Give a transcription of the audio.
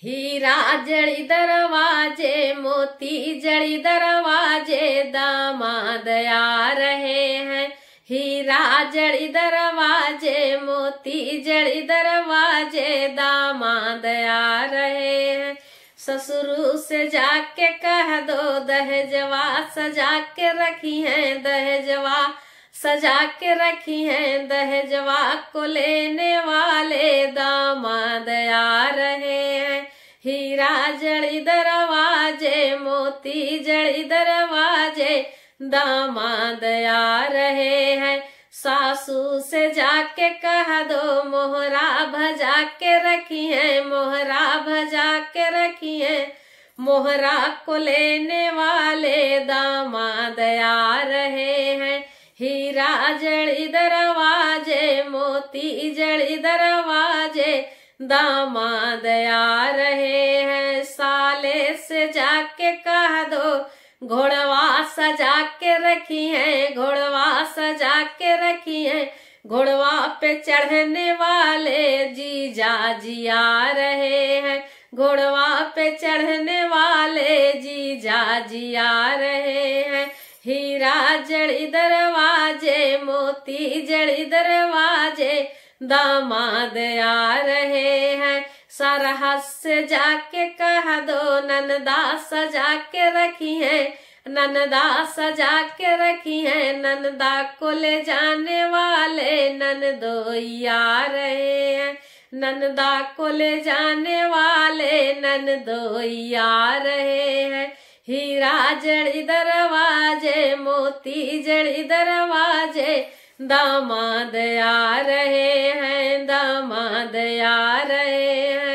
हीरा जड़ी दरवाजे मोती जड़ी दरवाजे दामाद आ रहे हैं। हीरा जड़ी दरवाजे मोती जड़ी दरवाजे दामाद आ रहे हैं। ससुर से जाके कह दो दहेजवा सजा के रखी हैं, दहेजवा सजा के रखी हैं, दहेजवा को लेने वाले दामाद आ रहे हैं। हीरा जड़ी दरवाजे मोती जड़ी दरवाजे दामाद आ रहे हैं। सासू से जाके कह दो मोहरा भजा के रखी है, मोहरा भजा के रखी है, मोहरा को लेने वाले दामाद आ रहे हैं। हीरा जड़ी दरवाजे मोती जड़ी दरवाजे दामाद आ रहे हैं। साले से जाके कह दो घोड़वा सजा के रखी है, घोड़वा सजा के रखी है, घोड़वा पे चढ़ने वाले जीजा जी आ रहे हैं। घोड़वा पे चढ़ने वाले जीजा जी आ रहे हैं। हीरा जड़ी दरवाजे मोती जड़ी दरवाजे दामाद आ रहे हैं। सरहद से जाके कह दो ननदा सजा के रखी है, ननदा सजा के रखी है, ननदा को ले जाने वाले ननदोई आ रहे हैं। ननदा को ले जाने वाले ननदोई आ रहे हैं। हीरा जड़ी दरवाजे मोती जड़ी दरवाजे दामाद आ रहे हैं, दामाद आ रहे हैं।